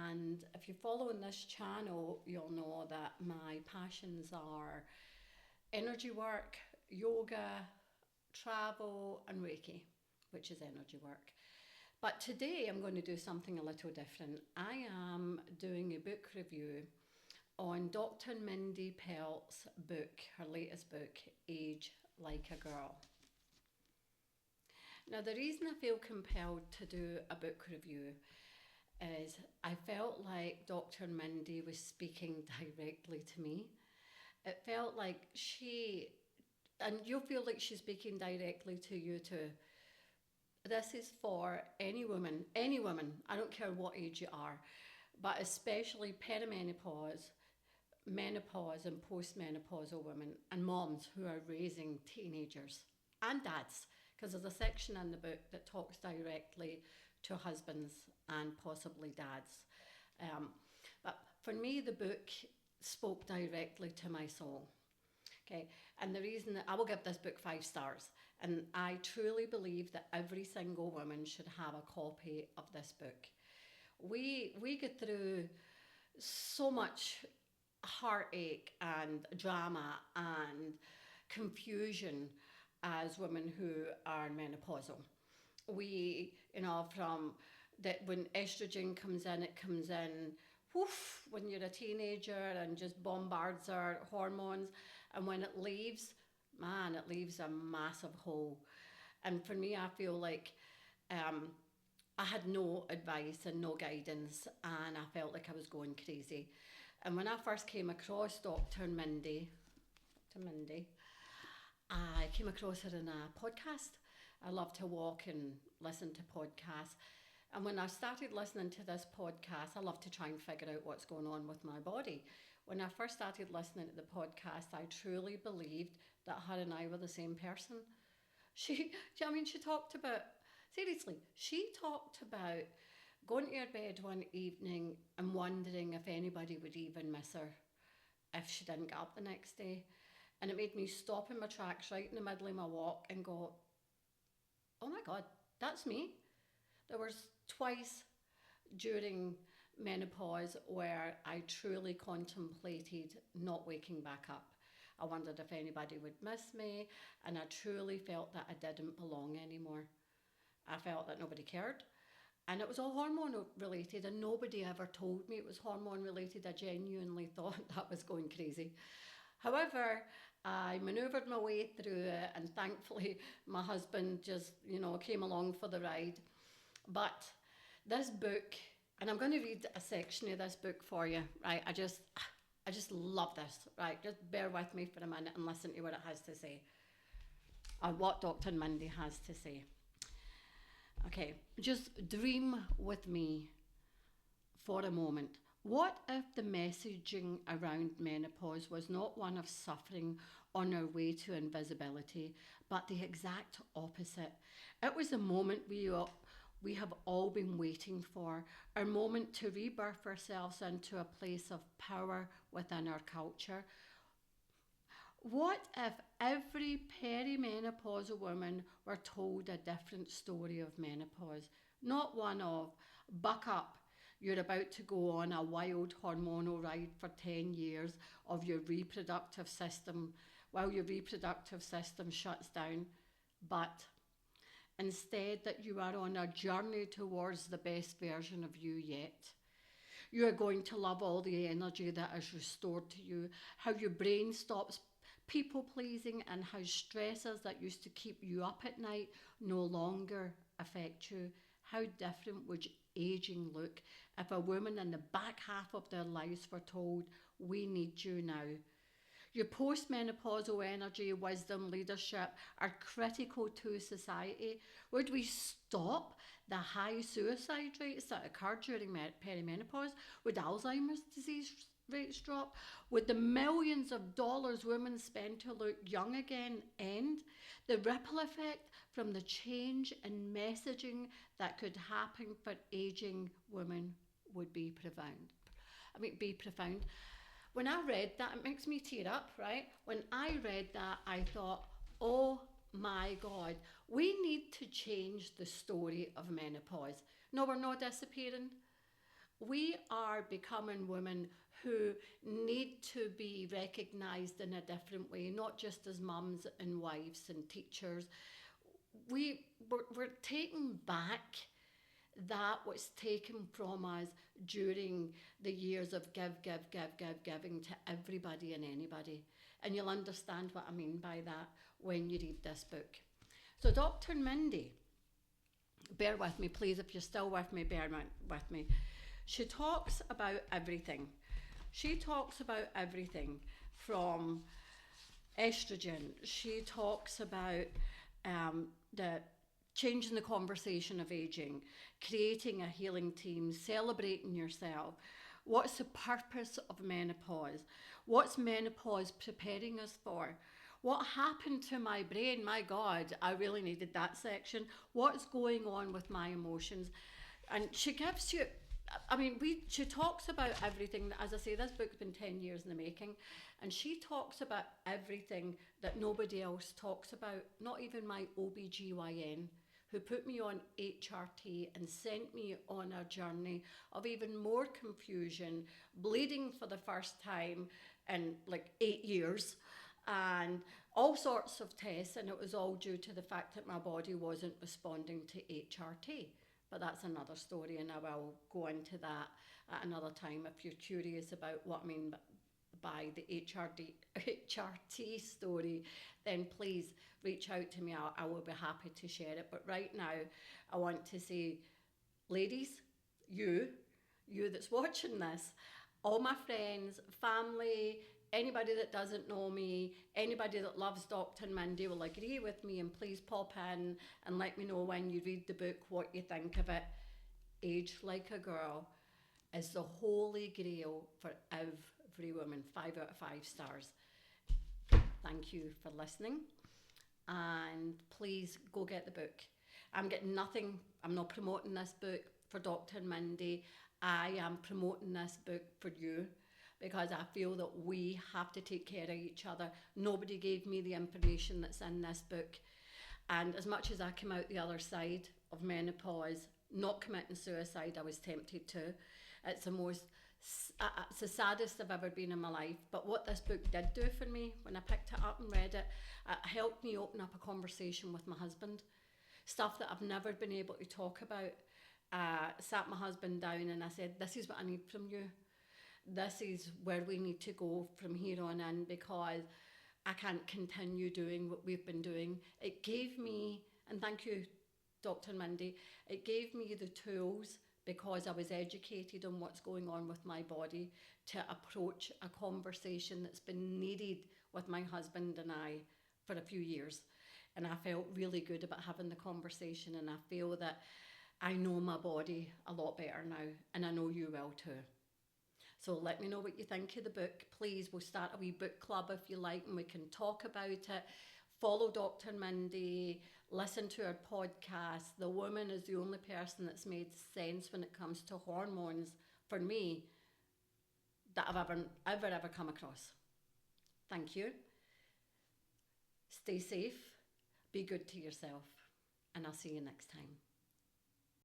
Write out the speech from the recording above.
And if you're following this channel, you'll know that my passions are energy work, yoga, travel, and Reiki, which is energy work. But today I'm going to do something a little different. I am doing a book review on Dr. Mindy Peltz's book, her latest book, Age Like a Girl. Now, the reason I feel compelled to do a book review is I felt like Dr. Mindy was speaking directly to me. It felt like and you'll feel like she's speaking directly to you too. This is for any woman, I don't care what age you are, but especially perimenopause, menopause and postmenopausal women and moms who are raising teenagers and dads, because there's a section in the book that talks directly to husbands and possibly dads. But for me, the book spoke directly to my soul. Okay, and the reason that I will give this book 5 stars, and I truly believe that every single woman should have a copy of this book. We get through so much heartache and drama and confusion as women who are menopausal. We, from that when estrogen comes in, it comes in woof, when you're a teenager and just bombards our hormones. And when it leaves, man, it leaves a massive hole. And for me, I feel like I had no advice and no guidance, and I felt like I was going crazy. And when I first came across Dr. Mindy, I came across her in a podcast. I love to walk and listen to podcasts. And when I started listening to this podcast, I love to try and figure out what's going on with my body. When I first started listening to the podcast, I truly believed that her and I were the same person. She talked about, seriously, she talked about going to her bed one evening and wondering if anybody would even miss her if she didn't get up the next day. And it made me stop in my tracks right in the middle of my walk and go, oh my God, that's me. There was twice during menopause where I truly contemplated not waking back up. I wondered if anybody would miss me, and I truly felt that I didn't belong anymore. I felt that nobody cared, and it was all hormone related, and nobody ever told me it was hormone related. I genuinely thought that was going crazy. However, I manoeuvred my way through it, and thankfully my husband just, came along for the ride. But this book, and I'm going to read a section of this book for you, right? I just love this, right? Just bear with me for a minute and listen to what it has to say, or what Dr. Mindy has to say. Okay, just dream with me for a moment. What if the messaging around menopause was not one of suffering on our way to invisibility, but the exact opposite? It was a moment we have all been waiting for, our moment to rebirth ourselves into a place of power within our culture. What if every perimenopausal woman were told a different story of menopause? Not one of, buck up, you're about to go on a wild hormonal ride for 10 years of your reproductive system, while your reproductive system shuts down, but instead that you are on a journey towards the best version of you yet. You are going to love all the energy that is restored to you, how your brain stops people pleasing, and how stresses that used to keep you up at night no longer affect you. How different would aging look if a woman in the back half of their lives were told, we need you now. Your postmenopausal energy, wisdom, leadership are critical to society. Would we stop the high suicide rates that occur during perimenopause? Would Alzheimer's disease rates drop? Would the millions of dollars women spend to look young again end? The ripple effect from the change in messaging that could happen for aging women would be profound. When I read that, it makes me tear up, right? When I read that, I thought, oh my God, we need to change the story of menopause. No, we're not disappearing. We are becoming women who need to be recognised in a different way, not just as mums and wives and teachers. We're taking back that was taken from us during the years of giving to everybody and anybody. And you'll understand what I mean by that when you read this book. So Dr. Mindy, bear with me, please, if you're still with me, bear with me. She talks about everything. She talks about everything from estrogen. She talks about the changing the conversation of aging, creating a healing team, celebrating yourself. What's the purpose of menopause? What's menopause preparing us for? What happened to my brain? My God, I really needed that section. What's going on with my emotions? And she gives you, she talks about everything. As I say, this book's been 10 years in the making, and she talks about everything that nobody else talks about, not even my OBGYN, who put me on HRT and sent me on a journey of even more confusion, bleeding for the first time in like 8 years, and all sorts of tests, and it was all due to the fact that my body wasn't responding to HRT. But that's another story, and I will go into that at another time. If you're curious about what I mean by the HRT story, then please reach out to me. I will be happy to share it. But right now, I want to say, ladies, you that's watching this, all my friends, family, anybody that doesn't know me, anybody that loves Dr. Mindy will agree with me, and please pop in and let me know when you read the book what you think of it. Age Like a Girl is the holy grail for every woman. 5 out of 5 stars. Thank you for listening, and please go get the book. I'm getting nothing. I'm not promoting this book for Dr. Mindy. I am promoting this book for you, because I feel that we have to take care of each other. Nobody gave me the information that's in this book. And as much as I came out the other side of menopause, not committing suicide, I was tempted to. It's the saddest I've ever been in my life. But what this book did do for me, when I picked it up and read it, it helped me open up a conversation with my husband. Stuff that I've never been able to talk about. Sat my husband down and I said, this is what I need from you. This is where we need to go from here on in, because I can't continue doing what we've been doing. It gave me, and thank you, Dr. Mindy, it gave me the tools, because I was educated on what's going on with my body, to approach a conversation that's been needed with my husband and I for a few years. And I felt really good about having the conversation, and I feel that I know my body a lot better now, and I know you will too. So let me know what you think of the book. Please, we'll start a wee book club if you like, and we can talk about it. Follow Dr. Mindy, listen to her podcast. The woman is the only person that's made sense when it comes to hormones, for me, that I've ever come across. Thank you. Stay safe, be good to yourself, and I'll see you next time.